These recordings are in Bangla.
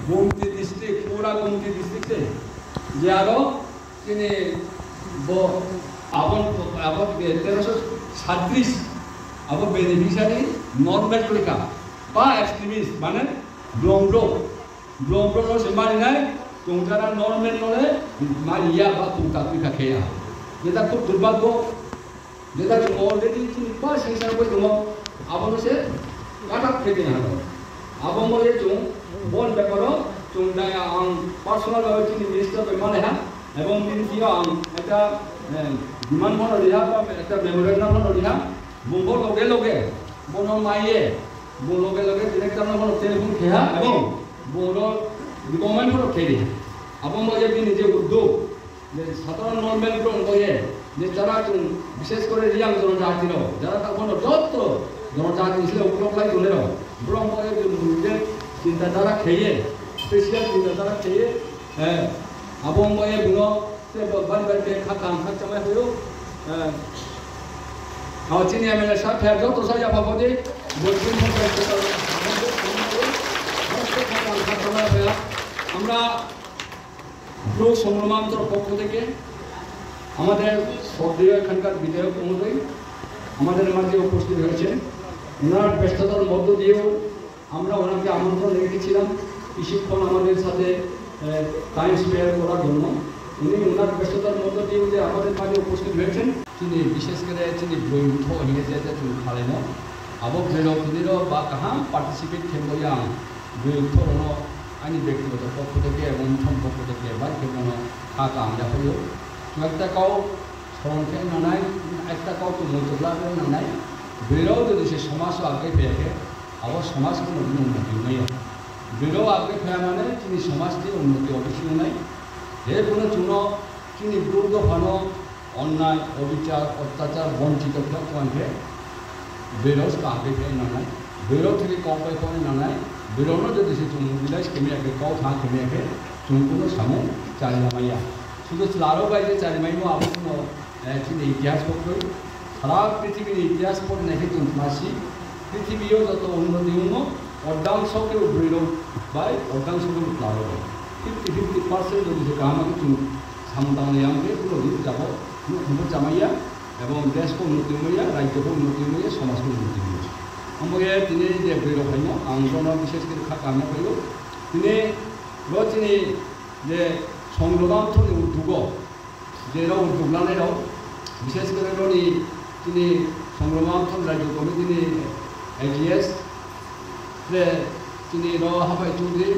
गोमती डिस्ट्रिक्ट पूरा गोमती डिस्ट्रिक्ट से जे आरो তিনি আবার 1337 আবার বেনিফিশিয়ারি নর্মাল লেখা বা এক্সট্রিমিস্ট মানে ব্লমব্লো সে মারিনায় তোমরা নর্মাল নলে মারিয়া বা তুকা তুকা খেয়া যেটা খুব দুর্ভাগ্য যেটা অলরেডি তিনি পাস হিসাবে কই দম আবার সে কাটা খেতে না আবার মরে চুং বন ব্যাপারও চুং দায়া আং পার্সোনাল ভাবে তিনি মিনিস্টার মানে হ্যাঁ এবং তিনি কি একটা বিমানবন্দর রিহা বা একটা মেমোরিয়াল রিহা বুঙ্গো লগে লগে বন মাইয়ে বুং লগে লগে ডিরেক্টর নম্বর টেলিফোন খেয়া এবং বুঙ্গো গভর্নমেন্ট খেয়ে এবং মজে নিজে উদ্যোগ যে সাধারণ নর্মাল বয়ে যে যারা বিশেষ করে রিয়াং জনজাতির যারা তখন যত জনজাতি ছিল উপলক্ষায় তুলের ব্রহ্ম নিজের চিন্তাধারা খেয়ে স্পেশাল চিন্তাধারা খেয়ে এবং ময়ে বুনো সে বাড়ি বাড়িতে খাতাম খাচ্চামাই হয়েও চিনি এমএলএ সাহেব ফের যত সাজা বাবদে বলছেন আমরা লোক সংগ্রামান্তর পক্ষ থেকে আমাদের শ্রদ্ধেয় এখানকার বিধায়ক মহোদয় আমাদের মাঝে উপস্থিত হয়েছেন ওনার ব্যস্ততার মধ্য দিয়েও আমরা ওনাকে আমন্ত্রণ রেখেছিলাম কিছুক্ষণ আমাদের সাথে টাইম স্পেয়ার করার জন্য উনি ওনার ব্যস্ততার মধ্য দিয়ে যে আমাদের মাঝে উপস্থিত হয়েছেন তিনি বিশেষ করে তিনি বৈঠ হয়ে যেতে তিনি খালেন আবক বেরো তিনিরও বা কাহা পার্টিসিপেট খেলবইয়া বৈঠ আইনি ব্যক্তিগত পক্ষ থেকে এবং পক্ষ থেকে বা কেমন খাকা আমরা হইও একটা কাউ স্মরণকে নানাই একটা কাউ তো মজুলাকে নানাই বেরো যদি সে সমাজ আগে পেয়ে আবার সমাজ কোনো উন্নতি নেই বেরো আগে ফেয়া মানে তিনি সমাজটি উন্নতি অবশ্যই নাই যে কোনো চুন তিনি দুর্গ ভান অন্যায় অবিচার অত্যাচার বঞ্চিত তোমাকে বেরো আগে ফেয়ে নানাই বেরো থেকে কম পাই নানাই বেরোনো যদি সে চুন বিলাস কেমিয়াকে কাউ থা কেমিয়াকে চুন কোনো সামু চারিমাইয়া শুধু লারো বাইরে চারিমাইমো আবার কোনো তিনি ইতিহাস পড়ই সারা পৃথিবীর ইতিহাস পড়ে নাকি চুন মাসি পৃথিবীও যত উন্নতি হনো অর্ধাংশকে বেরো বাই অর্ধাংশকে লারো 50% যদি সে কামাকে চুন সামদামে আমাকে পুরো দিন যাব পুরো জামাইয়া এবং দেশকে উন্নতি হইয়া রাজ্যকে উন্নতি হইয়া সমাজকে উন্নতি হইয়া আমাকে তিনি যে বেরো হইন আন্দোলন বিশেষ করে কামনা করিল তিনি যে সংগ্রামান্তর উদ্যোগ যেরাও উদ্যোগ লানেরাও বিশেষ করে তিনি সংগ্রামান্তর রাজ্য কমিটিনি AGS তিনি হাবাই চৌধুরী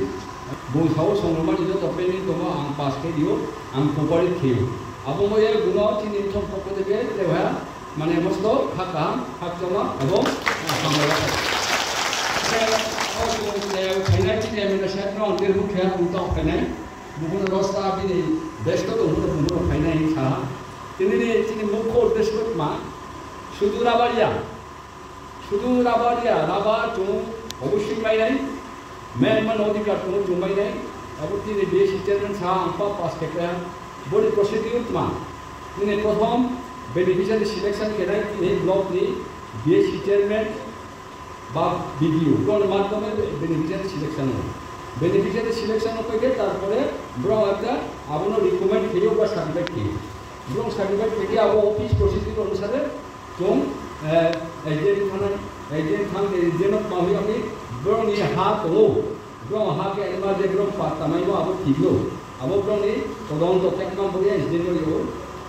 বংশাও সংগ্রামানি যত পেনি তোমা আং পাস খেয়েও আং কোপারি খেয়ে আবময়ে গুণ তিনি পক্ষ থেকে দেওয়া মানে মস্ত খাকা খাকজমা এবং ফাইনাল চিনি এমএলএ সাহেব অন্তের মুখে উল্টাও ফাইনাল বুকুন রস্তা বিনি ব্যস্ত তো বুকুন ফাইনাল সাহা তিনি মুখ্য উদ্দেশ্য মা শুধু রাবারিয়া রাবা চুং অবশ্যই পাই নাই মেহমান অধিকার কোনো জমাই নাই এবং তিনি বিএসসি চেয়ারম্যান সাহা আম্পা পাস থেকে বড়ি প্রসিডিউর মা তিনি প্রথম বেনিফিশিয়ারি সিলেকশন কেনাই তিনি ব্লকনি বিএসসি চেয়ারম্যান বা বিডিও কোন মাধ্যমে বেনিফিশিয়ারি সিলেকশন পেয়ে তারপরে ব্রং একটা আপনার রিকমেন্ড খেয়েও বা সার্টিফিকেট খেয়ে ব্রং সার্টিফিকেট থেকে আবার অফিস প্রসিডিউর অনুসারে চুং एजेंट मामी अमी ब्रं नि हा तो ब्रं हा के एमा जे ब्रं पातामाइनो आबो थिगो आबो ब्रं नि तदন্ত टेकनाम बगे एजेंट यो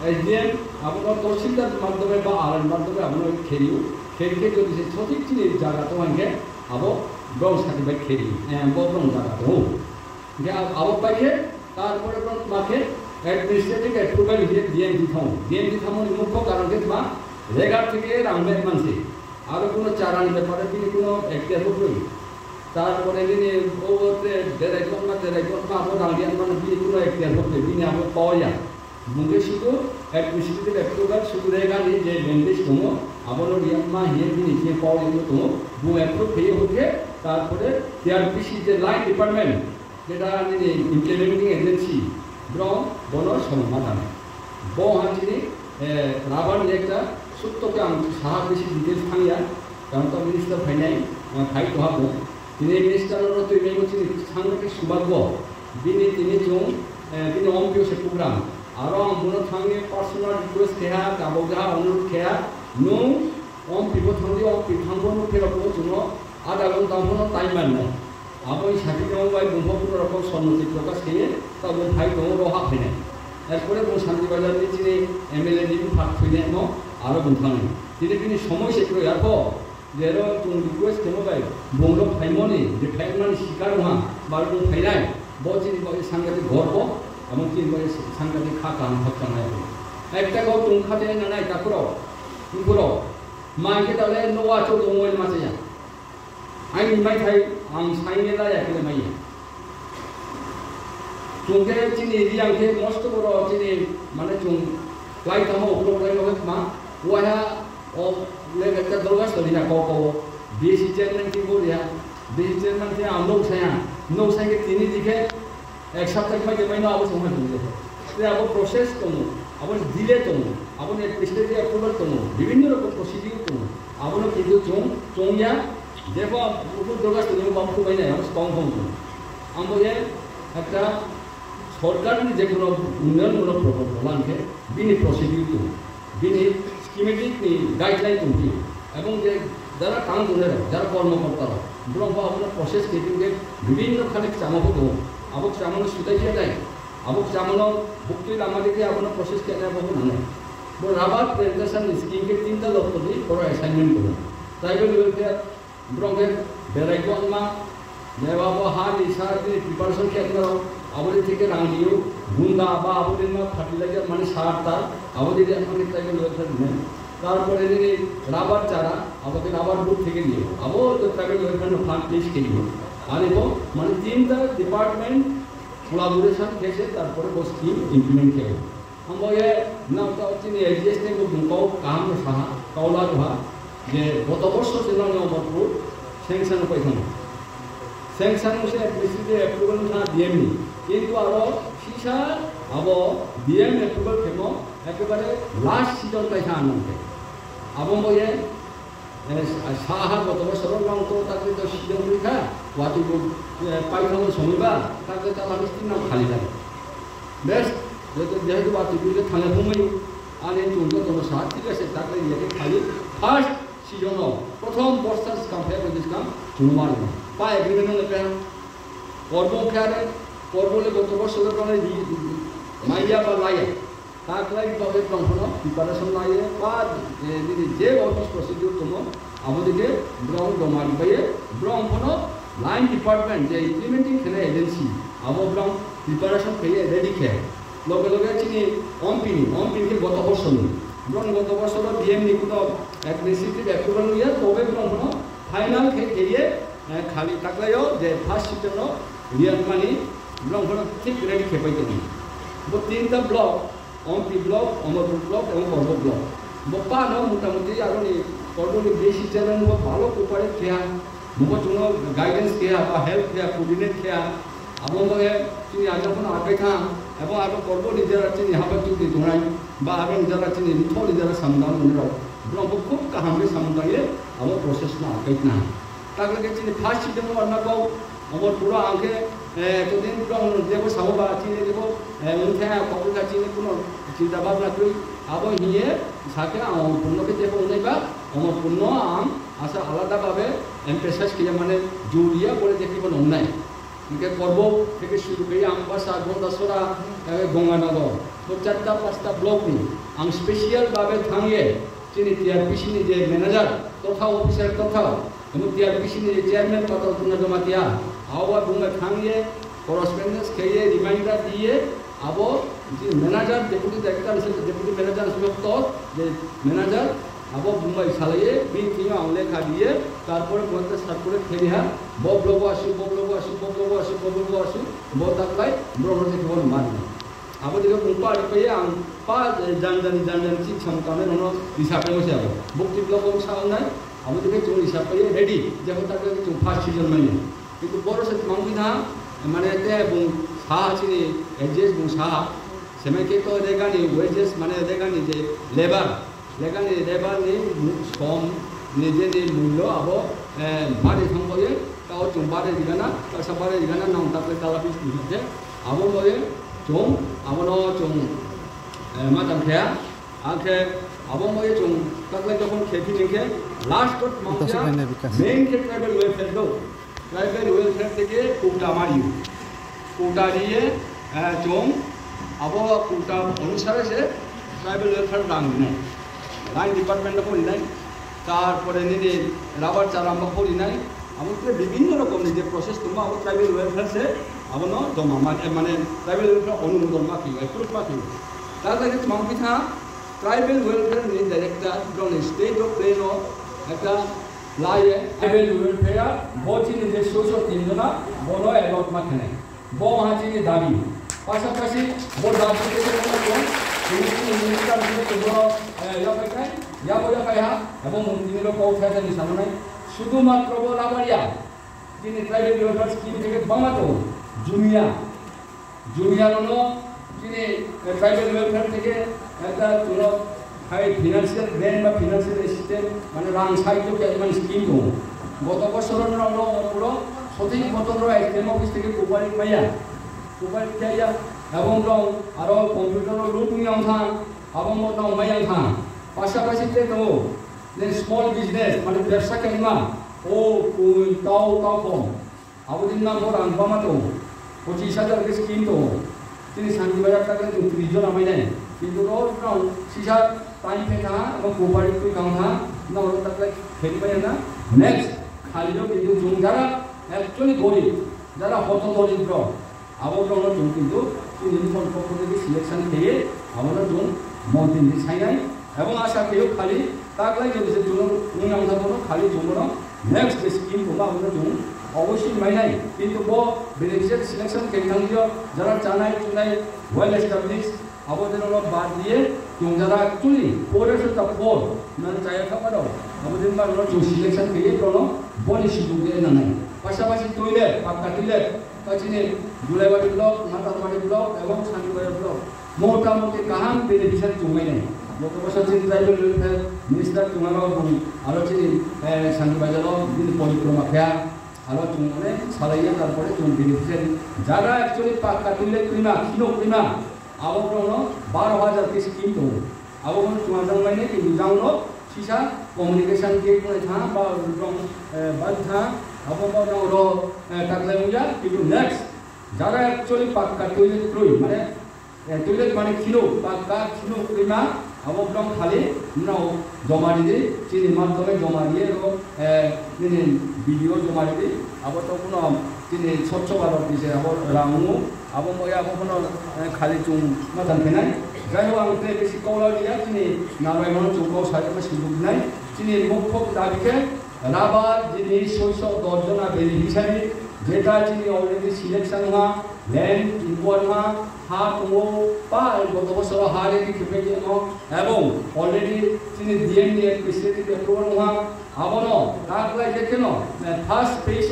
एजेंट आबो तहसीलदार माध्यमे बा आरएन माध्यमे आबो खेरियो खेरके যদি সে সঠিক চিনি জায়গা তো আগে আবো ব্রং সার্টিফিকেট খেরি ব্রং জায়গা তো যে আবো পাইয়ে তারপরে ব্রং মাকে অ্যাডমিনিস্ট্রেটিভ অ্যাপ্রুভাল হিয়ে ডিএমডি থামো মুখ্য কারণ কে মা রেগার থেকে রামবের মানসি আরও কোনো চারানি ব্যাপারে তিনি কোনো এখতিয়ার করবেন তারপরে তিনি ওতে দেড়াইজন আবার রাঙ্গিয়ান মানে তিনি কোনো এখতিয়ার করবে তিনি আবার পাওয়া যায় মুখে শুধু অ্যাডমিনিস্ট্রেটিভ অ্যাপ্রুভাল শুধু রেগানি যে ল্যাঙ্গুয়েজ তোমো আবার রিয়াম্মা হিয়ে তিনি যে পাওয়া যেত তোমো বু অ্যাপ্রুভ হয়ে হচ্ছে তারপরে সিআরপিসি যে লাইন ডিপার্টমেন্ট যেটা ইমপ্লিমেন্টিং এজেন্সি ব্রং বন সমাধান ব হাঁচিনি রাবার একটা সত্যকে আমি সাহা বেশি ডিটেলস থাকি কারণ তো মিনিস্টার ফাইনাই খাই তো হাবো Tini minister orang tu ini macam sangat kesubago. Bini jom bini ompio se program. Arang bunuh thangi personal request kaya, kaboga onur kaya. No ompio thangi ompio thangbono kira ko juno ada gon thangbono time mana. Abo ini satu orang bayi bumbu pun orang sonot itu kas kaya. Tahu hai dong roha kene. Erpore bung Shanti Bazar ni cini MLA ni pun fat kene mo aro buntang. Tini সময় sekro ya ko. Jero tung request kemo bayi. Bunglo faimoni, de faimani sikar ma, baru bung fainai. Bahut cini bayi sanggati gorbo, among cini bayi sanggati khakan khotang hai. Ekta kau tung khate nanai takuro, tungkuro. Mai ke dale noa cho dongoi macamnya. Aini mai thai ang sainge la ya kile mai. Tungke cini riang ke most koro cini mana tung lai tamo uplo lai lohet ma. Wah oh le kita terus tadi nak kau besi chairman की बोल या besi chairman के हम लोग saya के तीन दिखे एक सप्ताह के बाद महीना आप समझ लेंगे तो आप प्रोसेस करूँ आप डिले करूँ आप स्टेज अप्रूवल करूँ विभिन्न रकम प्रोसीडिंग करूँ आप लोग किधर चोंग या देखो उनको दोगस तो नहीं बाप को महीना हम स्ट्रॉन्ग होंगे हम ये একটা সরকার ने जो কোনো উন্নয়নমূলক প্রকল্প के বিনি প্রসিডিউর কरूँ বিনি স্কিমেটিক গাইডলাইন তুলছি এবং যে যারা কাম করে যারা কর্মকর্তারা ব্রহ্ম আপনার প্রসেস কেটিংকে বিভিন্ন খানে চামাবো দো আবক চামানো সুদাই যায় আবক চামানো ভুক্তির আমাদেরকে আপনার প্রসেস কে নেব না বড় রাবার প্রেজেন্টেশন স্কিমকে তিনটা লক্ষ্য দিয়ে বড় অ্যাসাইনমেন্ট করুন ট্রাইবাল ওয়েলফেয়ার ব্রহ্মের বেড়াইগমা নেবাবো হার ইসার দিয়ে প্রিপারেশন কে করো আমাদের থেকে রাঙিও গুন্ডা বা আমাদের না ফার্টিলাইজার মানে সার তার আমাদের আমাদের ট্রাইবাল ওয়েলফেয়ার নেই তারপরে যদি রাবার চারা আমাদের রাবার বুক থেকে নিয়ে আবো তো ট্রাইবাল ওয়েলফেয়ার ফান্ড পেশ করিব আর এবং মানে তিনটা ডিপার্টমেন্ট কোলাবোরেশন কেসে তারপরে वो স্কিম ইমপ্লিমেন্ট किया हम ये ना तो चिनी एडजस्ट ने को दुंको काम में सहा कौला दुहा जे गत वर्ष दिनांग अमरपुर सैंक्शन पैसा सैंक्शन से एडमिनिस्ट्रेटिव अप्रूवल था डीएमनी কিন্তু আরো শিশা আবো ডিএম অ্যাপ্রুভাল কেমো একেবারে লাস্ট সিজন পাইছা আনন্দ আবো ময়ে সাহা গত বছর রং তো তাকে তো সিজন পরীক্ষা ওয়াতি পাইখানো সময়বা তাকে তার মিস্ত্রির নাম খালি থাকে বেশ যেহেতু ওয়াতি গুলো থালে ঘুমাই আর এই চুলটা তোমার সাহা ঠিক আছে তাকে ইয়ে খালি ফার্স্ট সিজন প্রথম বর্ষার কম্পেয়ার করে দিস কাম চুনবার পা এগ্রিমেন্ট নেবে কর্মখ্যারে করবলে গত বছরের কারণে মাইয়া বা লাইয়া তাকলাই তবে ব্রহ্মণ প্রিপারেশন লাইয়ে বা যে অফিস প্রসিডিউর তোমো আমাদেরকে ব্রহ্ম জমারি পাইয়ে ব্রহ্মণ লাইন ডিপার্টমেন্ট যে ইমপ্লিমেন্টিং খেলে এজেন্সি আবো ব্রহ্ম প্রিপারেশন খেয়ে রেডি খেয়ে লগে লগে চিনি অম্পিনকে গত বছর ব্রহ্ম গত বছর ডিএম নিকুনো অ্যাডমিনিস্ট্রেটিভ অ্যাপ্রুভাল নিয়ে তবে ব্রহ্মণ ফাইনাল খেয়ে খালি তাকলাইও যে ফার্স্ট সিজন রিয়াল মানি ব্রহ্মণ ঠিক রেডি খেপাই দেবেন वो तीनटा block omp block Amarpur block এবং করব ব্লক বপা ন মোটামুটি আরো নি করবনি বেশি চ্যানেল ও ভালো কোপারে খেয়া মুকো তুনো গাইডেন্স খেয়া বা হেল্প খেয়া কোঅর্ডিনেট খেয়া আমনকে তুমি আজখন আগে থা এবং আরো করব নিজেরা চিনি হাবা তুই তোমরাই বা আরো নিজেরা চিনি মিঠো নিজেরা সামদান মনে ব্রহ্ম খুব কাহামে সামদায়ে আমার প্রসেস না আগে না তাহলে চিনি ফার্স্ট সিজন ওয়ানা পাও আমার পুরো আগে এতদিন দেখো সাহবা চিনে দেখো মুখে কপলকা চিনে কোনো চিন্তা ভাবনা করি আবার হিয়ে সাথে আমার পূর্ণকে দেখো উনাইবা আমার পূর্ণ আম আসা আলাদাভাবে এমপ্রেসাস কিনে মানে জড়িয়া করে দেখিব নয় ইনকে পর্ব থেকে শুরু করে আমবাসা গন্দাসরা গঙ্গানগর তো 4টা-5টা ব্লক নি আম স্পেশালভাবে থামিয়ে চিনি টিআরপিসি নি যে ম্যানেজার তথা অফিসার তথা এবং টিআরপিসি নি যে চেয়ারম্যান তথা তুনা জমা দিয়া আবার বুঙ্গা থামিয়ে করসপেন্ডেন্স খেয়ে রিমাইন্ডার দিয়ে আবো যে manager deputy director deputy manager সুযোগ যে ম্যানেজার আবো মুম্বাই সালাইয়ে বিন কিনো আমলেখা দিয়ে তারপরে বলতে স্টার্ট করে ফেরিহা বব লোক আসি বব তাকলাই ব্রহ্মতে জীবন মানি আবো দিকে মুম্পা পেয়ে আম পা জানজানি চিক সমকামে ননো হিসাবে বসে আবো বক্তি ব্লক সামনে আবো দিকে চুন হিসাব পেয়ে রেডি যখন তাকে ফার্স্ট সিজন মাইনে কিন্তু বড় সে মাংবিনা মানে তে এবং সাহা চিনি এডজেস এবং সাহা সেমাইকে তো রেগানি ওয়েজেস মানে রেগানি যে লেবার নি সম নিজে মূল্য আবো বাড়ি সম্পর্কে তা kau jumpa di mana, kau sampai di mana nong tak letak lapis di situ. Abo boleh jom, abo no jom macam kaya, akhir abo boleh jom tak letak jom खेती नहीं के last kot maksudnya main ke tribal welfare do, tribal welfare থেকে কোটা মারি, কোটা দিয়ে jom abo কোটা অনুসারে সে tribal welfare rang নাই, line department ko নাই, তারপরে নিদে রাবার চারা আমরা করি নাই আমাদের বিভিন্ন রকমের যে প্রসেস তোমরা আমার ট্রাইবাল ওয়েলফেয়ার সে আমার জমা মানে ট্রাইবাল ওয়েলফেয়ার অনুমোদন মাকি অ্যাপ্রুভ মাকি তার লাগে তোমার পিঠা ট্রাইবাল ওয়েলফেয়ার নি ডাইরেক্টর ডন স্টেট অফ প্লেন অফ একটা লাইয়ে ট্রাইবাল ওয়েলফেয়ার বচিনি যে সোশ্যাল তিনজনা বড় অ্যালট মাখে নাই ব হাজিনি দাবি পাশাপাশি বড় দাবি থেকে মিনিস্টার তোমরা ইয়া বলে কায়া এবং মন্ত্রীর কৌশল জানি সামনে শুধুমাত্র লাবারিয়া যিনি ট্রাইবাল ওয়েলফেয়ার স্কিম থেকে বামাতো জুমিয়া হলো যিনি ট্রাইবাল ওয়েলফেয়ার থেকে একটা তোমরা ফিনান্সিয়াল গ্র্যান্ট বা ফিনান্সিয়াল অ্যাসিস্ট্যান্ট মানে রাং সাহায্য মানে স্কিম দো গত বছরের পুরো সঠিক মতন এসএম অফিস থেকে কোপারেট খাইয়া এবং আরো কম্পিউটার লুট নিয়ে আনথা এবং মোটাও মাইয়া থা পাশাপাশি তো স্মল বিজনেস মানে ব্যবসা কেমা ও তাও কম আবদিন নাম ওর আনবামা তো 25,000 স্কিম তো তিনি শান্তি বাজার টাকা 30 জন আমায় নেয় কিন্তু রোজ সিসা টাইম ফেকা এবং কোপারেটিভ গাঁথা না ওর টাকা খেতে পারে না নেক্সট খালিও কিন্তু যারা অ্যাকচুয়ালি গরিব যারা হত দরিদ্র আবহাওয়ার জন্য কিন্তু নির্বাচন পক্ষ থেকে সিলেকশন খেয়ে আমরা জন মন্ত্রী চাই নাই এবং আশা খেয়েও খালি তাকলাই যদি জন্য আমরা খালি জন্য নেক্সট স্কিম তোমরা আমরা জন্য অবশ্যই মাইনাই কিন্তু বেনিফিশিয়ারি সিলেকশন খেয়ে যারা চানাই চুনাই ওয়েল এস্টাবলিশ আমাদের বাদ দিয়ে যারা অ্যাকচুয়ালি ফোর মানে চাই খাবার আমাদের সিলেকশন খেয়ে কোনো বনি সুযোগ দিয়ে না নাই পাশাপাশি টয়লেট পাক্কা টয়লেট কাছিনে দুলাইবাড়ি ব্লক মাতারবাড়ি ব্লক এবং শান্তিবাজার ব্লক মোটামুটি কাহাম বেনিফিশিয়ারি জমাই নাই গত বছর ট্রাইবাল ওয়েলফেয়ার মিনিস্টার তোমারাও আলোচনা শান্তিবাজারও পরিক্রমা খেয়া আলোচনা মানে সারাইয়া তারপরে বেনিফিশিয়ারি যারা অ্যাকচুয়ালি পাক্কা টয়লেট কিনা কিনো কিনা আবহাওয়া 12,000 के स्कीम तो आबहावा तुम्हारा मायने कि जाऊनो सीसा कम्युनिकेशन के कोई था बंद था आबहावा रो टाकले मुझा কিন্তু नेक्स्ट যারা অ্যাকচুয়ালি পাক্কা টয়লেট প্রই মানে টয়লেট মানে কিনো পাক্কা কিনো কিনা আবহাওয়া খালি নাও জমা দিয়ে চিনি মাধ্যমে জমা দিয়ে এবং ভিডিও জমা দিয়ে আবার তো কোনো চিনি স্বচ্ছ ভারত দিছে আবার রামু আবো ময়া আবো কোনো খালি চুম মাথান ফেনাই যাই হোক আমাদের বেশি কৌলা দিয়া চিনি নারায়ণ চৌকাও সাজানো সুযোগ নাই চিনি মুখ্য দাবিকে রাবার যিনি 610 জনা বেনিফিশিয়ারি যেটা চিনি অলরেডি সিলেকশন হওয়া ল্যান্ড ইনকোয়ার হওয়া হাত ও পা গত বছর হারে খেপে গেল এবং অলরেডি চিনি ডিএমডি এসপিসিটি অ্যাপ্রুভাল হওয়া আবনো তারপরে দেখেন ফার্স্ট পেজ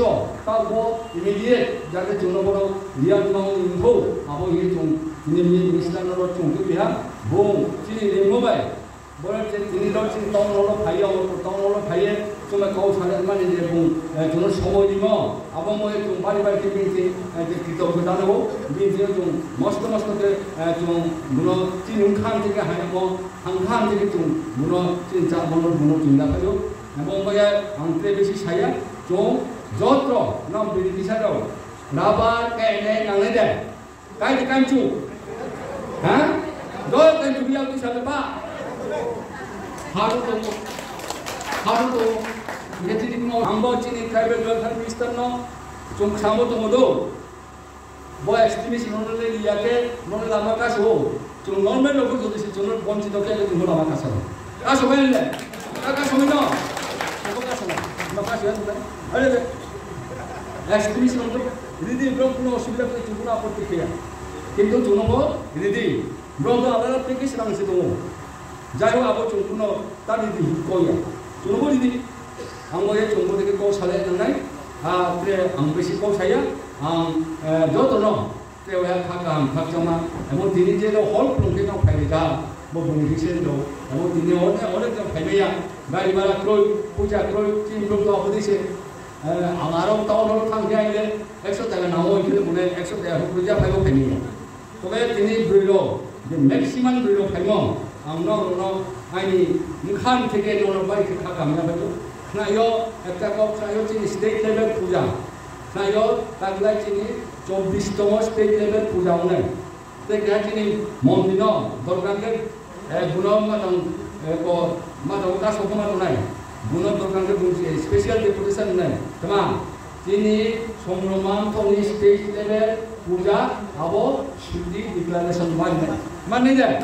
তাও ইমিডিয়েট যাতে জন্য বড় রিয়াল নাও ইনফো আবো ইয়ে চুন চিনি মিনিস্টার চুনকে বিহা বউ চিনি রিমোবাই বলে যে তিনি চিনি টাউন হলো ভাইয়া ভাইয়ে তোমার কৌ সালে মানে যে জন্য সময় দিব আবো মই তুমি বাড়ি বাড়িতে বিনতে যে কৃতজ্ঞতা নেব বিনতে তুমি মস্ত তুমি গুণ চিনি উনখান থেকে হাংখান থেকে তুমি গুণ চিনি চার বন্ধ গুণ তুমি দেখালো এবং বয়া আংতে বেশি সাইয়া যত্র নাম বেনিফিশিয়ারি রাবার কাইনে নাংলে দে কাইতে কাইচু হ্যাঁ দল কাইচু বিয়াও কি সালে বা হারু তো গেছি দিনো আমবো চিনি ট্রাইবাল ওয়েলফেয়ার মিনিস্টার নো চুম সামো তো মদো বো এক্সট্রিমিস্ট নরলে লিয়াকে নরলে আমাকাস হো চুম নরমেল লোক যদি সে চুম বঞ্চিত কে যদি হলো আমাকাস হলো কাসো বেলে কাসো মিনো আরে এক্সট্রিমিস্ট নরলে রিদি ব্রম কোনো অসুবিধা করে চুম আপত্তি খেয়া কিন্তু চুনবো রিদি ব্রম তো আলাদা থেকে সিরাংসে দো যাই হোক আবার চুন তার রিদি কইয়া চুনবো রিদি आंगो ये चुंगो देखे कौ साले नंगाई ते आं बेसी कौ साया आं जोतो न ते वया खाका आं खाक जमा एमो दिनि जे लो हल प्लंके न फाइले जा बो बेनिफिशियरी दो एमो दिनि ओने ओने ज फाइमेया गाड़ी वाला क्रोय पूजा क्रोय तीन लोग तो आबो दिसे আমারও টাউনের থাকি আইলে 100 টাকা নামও এখানে বলে 100 টাকা রুপিয়া পাইব ফেমি তবে তিনি ব্রিল যে ম্যাক্সিমাম ব্রিল ফাইম আমরা আইনি মুখান থেকে বাইকে খাকা আমরা পাইব নাইও একটা কক নাইও চিনি স্টেট লেভেল পূজা নাইও তাগলাই চিনি 24তম স্টেট লেভেল পূজা উনাই দেখে চিনি মন্দির দরকারকে গুণ মাদক কাজ সপমা উনাই গুণ দরকারকে স্পেশাল ডেপুটেশন উনাই তেমা চিনি সংগ্রমান থনি স্টেট লেভেল পূজা আবো শুদ্ধি ডিক্লারেশন মানে যায়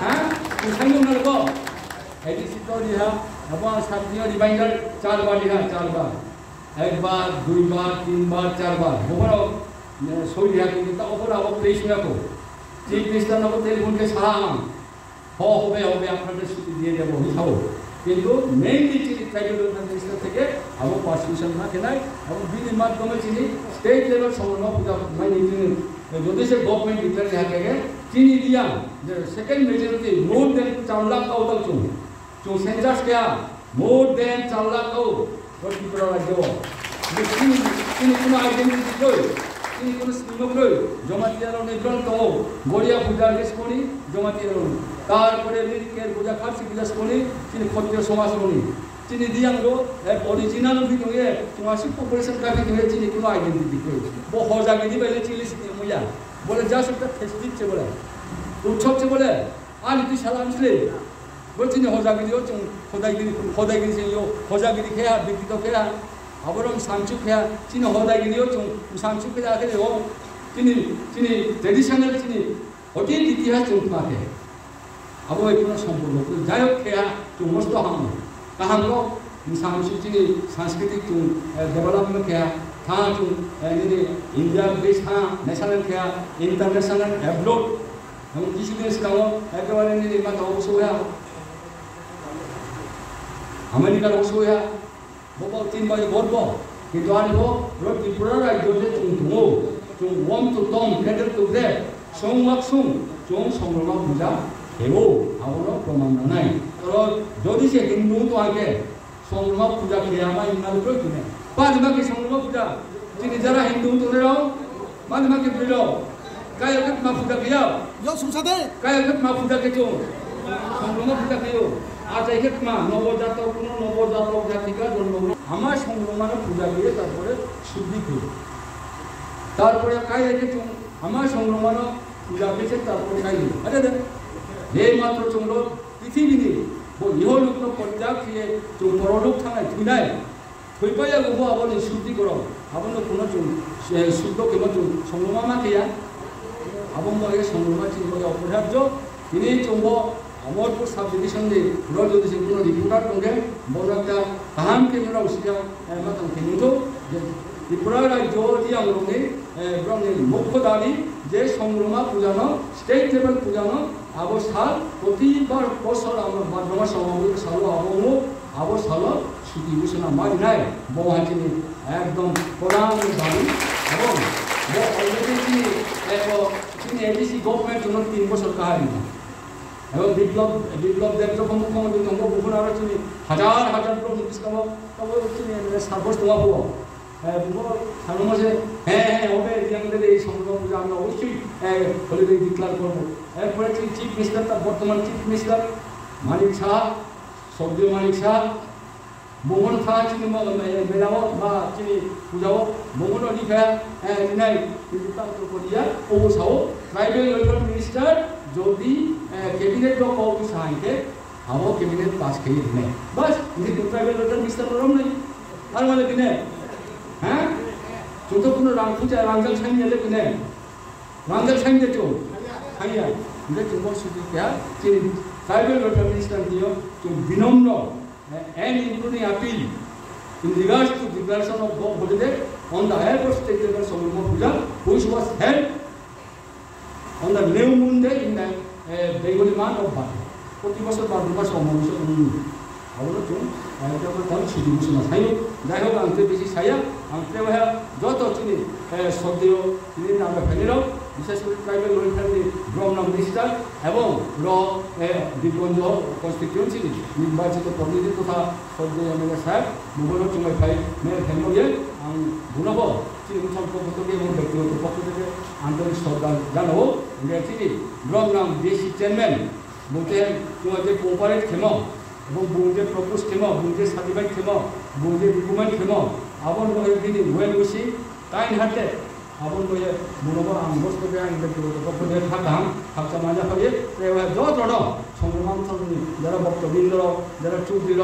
হ্যাঁ কুসাই উনারকো एडिसिट दिहा अब सातनिया रिमाइंडर 4 बार दिहा 4 बार 1 बार 2 बार 3 बार 4 बार ओवर सो दिहा कि ता ओवर अब प्लेस में को चीफ मिनिस्टर नब टेलीफोन के साहा होबे আপনাদের ছুটি দিয়ে দেব হিসাব কিন্তু মেইনলি চিনি ট্রাইবাল মিনিস্টার থেকে আবো পারমিশন না কেনাই এবং বিল মাধ্যমে চিনি স্টেট লেভেল সমন্বয় পূজা মানে চিনি যদি সে গভর্নমেন্ট ডিক্লেয়ার থাকে চিনি দিয়া যে সেকেন্ড মেজরিটি মোর দেন 4 লাখ কাউ তক जो सेंसस क्या मोर देन 4 लाख को त्रिपुरा राज्य তিনি কোনো আইডেন্টিটি কই তিনি কোনো স্কিম কই জমাতিয়ারও নিগ্রহণ তো গড়িয়া পূজা দেশ কোনি জমাতিয়ারও তারপরে লিরিকের পূজা খাসি পূজা কোনি তিনি ক্ষত্রিয় সমাজ কোনি তিনি দিয়াঙ্গো অরিজিনাল ভিতরে তোমাসি পপুলেশন কাকে দিয়ে তিনি কোনো আইডেন্টিটি কই ও হজাগিদি বেলে চিলিস মুয়া বলে যা একটা ফেস্টিভ চে বলে উৎসব চে বলে আর তুই সালাম ছিলে বলছিনি হজাগিরিও হদাইগিরি সেও হজাগিরি খেয়া বিকৃত খেয়া আবরং সাংচু খেয়া চিনি হদাইগিরিও সাংচু খেয়া খেলে ও চিনি ট্রেডিশনাল চিনি অতীত ইতিহাস চুমাকে আবো কোনো সম্পূর্ণ যাই হোক খেয়া মস্ত কাহাঙ্গ সাংচু চিনি সাংস্কৃতিক ডেভেলপমেন্ট খেয়া থা ইন্ডিয়া বেস থা ন্যাশনাল খেয়া ইন্টারন্যাশনাল অ্যাব্রোড এবং কিছুদিন কামো একেবারে মাথা অবশ্য হয়ে আমেরিকার অসুবিধা বল 3 বাজে গর্ব কিন্তু আনবো ত্রিপুরা রাজ্যে চুমো চুম ওম তো তম কেডের তো দে সংমাকসুম চুম সংগ্রাম পূজা হেবো আবনো প্রমাণ নাই তো যদি সে হিন্দু তো আগে সংগ্রাম পূজা খেয়ামা ইনাল কই কিনে বাদবাকি সংগ্রাম পূজা যিনি যারা হিন্দু তোরাও বাদবাকি বিলো কায়কত মা পূজা কিয়া yo sumsade কায়কত মা পূজা কে চুম সংগ্রাম পূজা কিও আজ এক্ষেত্রে নবজাতক কোনো নবজাতক জাতিকা জন্ম আমার সংগ্রামানো পূজা দিয়ে তারপরে শুদ্ধি করি তারপরে কাই রেখেছুম আমার সংগ্রামানো পূজা পেয়েছে তারপরে কাই আরে দেখ এই মাত্র চন্দ্র পৃথিবী নিয়ে ইহলোক পর্যাপ খেয়ে পরলোক থানায় থুইনায় থইপাইয়া গো আবনে শুদ্ধি করো আবনো কোনো শুদ্ধ কেবল সংগ্রামা খেয়া আবন্ন সংগ্রামা চিহ্ন অপরিহার্য তিনি চম্ব अमरपुर सब डिविजन ने रोड जो से कोनो रिपोर्टर होंगे बोलता काम के मेरा उसका मतलब कि तो त्रिपुरा राज्य दी हम लोग ने ब्रह्म मुख्य दाबी जे संग्रामा पूजानो स्टेट लेवल पूजानो अवस्था प्रतिबार बছর আমরা মাধ্যমে সমাবেশ সালো আবনো আবসালো ছুটি ঘোষণা মারি নাই বহাচিনি একদম প্রধান দাবি এবং অলরেডি তিনি এডিসি গভর্নমেন্ট জন্য 3 বছর কাহারি এবং বিপ্লব দেব যখন মুখ্যমন্ত্রী তখন বহু আরো চিনি হাজার নোটিশ কামো তবে চিনি সার্বস দেওয়া হবো সামনে মাসে হ্যাঁ হবে আমাদের এই সংগ্রাম পূজা আমরা অবশ্যই হলিডে ডিক্লার করবো এরপরে চিফ মিনিস্টার তার বর্তমান চিফ মিনিস্টার মানিক শাহ সবজি মানিক শাহ মোহন খাওয়া চিনি মেলাও বা চিনি পূজাও মোহন অধিকা নাই কিন্তু তার করিয়া অবসাও ট্রাইবেল ওয়েলফেয়ার মিনিস্টার যদি कैबिनेट को कॉपी साइंके अब कैबिनेट पास किए नहीं बस ये ट्राइबल वेलफेयर मिनिस्टर प्रॉब्लम नहीं हर वाले किने हैं जो तो कोनो रांगपूजा रांगल छाइन ले किने रांगल छाइन दे जो हाइया ये जो बहुत सुधी क्या कि ट्राइबल वेलफेयर मिनिस्टर दियो जो विनम्र and including appeal in regards to declaration of God holiday on the airport state level Songrama Puja which was held on the new moon day in the Bengali মান ও বাদ প্রতি বছর বা 2 মাস অমাবস্যা আবলো চুন যখন তার ছুটি ঘোষণা ছাই যাই হোক আনতে বেশি ছাইয়া আনতে যত চিনি সদ্য চিনি আমরা ফেলিরাও বিশেষ করে ট্রাইবেল ওয়েলফেয়ার ব্রহ্মনাম ডিজিটাল এবং দীপগঞ্জ কনস্টিটিউয়েন্সি নির্বাচিত প্রতিনিধি তথা সদ্য এমএলএ সাহেব মুঘল চুমাই ভাই মেয়ের ফ্যামিলিয়ে আं বুঝাবো চিনিমুসল পক্ষ থেকে এবং ব্যক্তিগত পক্ষ থেকে আন্তরিক শ্রদ্ধা জানাবো চিনি ব্রহ্মনাম ডিসি চেয়ারম্যান বলতে তোমাদের কোপারেট খেমো এবং বুঝে প্রপোজ খেমো বুঝে সার্টিফাইড খেমো বুঝে ডকুমেন্ট খেমো আবার দিদি ওয়েল বসি কাইন হাতে আবার বলে বুঝাবো আं বস্তু আं ব্যক্তিগত পক্ষ থেকে থাকাম থাকতে মাজা হবে যত সংগ্রাম যারা ভক্তবৃন্দ যারা চৌধুরী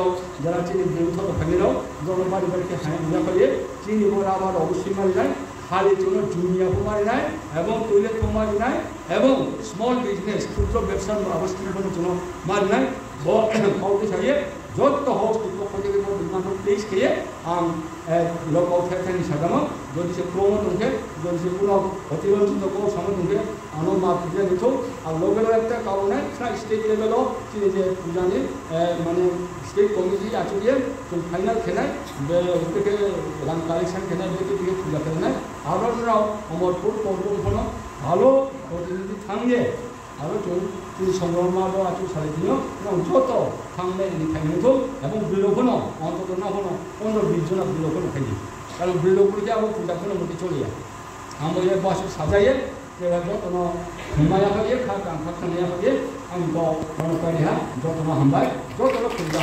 যারা চিনি বৃহত্তর ফ্যামিলিরাও যত বাড়ি বাড়িতে হ্যাঁ মজা করে চিনি বলে আবার অবশ্যই মারি যায় হালের জন্য জুনিয়ারও মারি নাই এবং টয়লেটও মারি নাই এবং স্মল বিজনেস ক্ষুদ্র ব্যবসার আবাসনের জন্য মারি নাই খাওয়াতে চাইয়ে যত হোক পক্ষ থেকে বিমান প্লিজ খেয়ে আं लोकाव फेरथायनि सागामा যদি সে প্রমোট দंखे যদি সে কোনো অতিরঞ্জিত কোনো সময় দंखे আনো মাপ দিয়ে দিত আর লোকের একটা কারণে স্টেট লেভেলও তিনি যে জানি মানে স্টেট কমিটি আছে দিয়ে ফাইনাল খেলায় থেকে রান কালেকশন খেলায় দিয়ে পূজা খেলায় আরও অমরপুর পর্বতগুলো ভালো প্রতিনিধি থাকলে আরও তিনি সংগ্রামা도 아주 잘해주며 যত থাকলে নিখাইতো এবং বিলোপনও অন্তত না হলো 15-20জন বিলোপন খাইনি কারণ বিলোপনকে আবার পূজা করে মধ্যে চলে যায় আমরা এই বাসু সাজাইয়ে যেভাবে কোনো হিমায়া হয়ে খাক খাক নিয়ে হয়ে আমি তো মনে করি হ্যাঁ যত হামবাই যত পূজা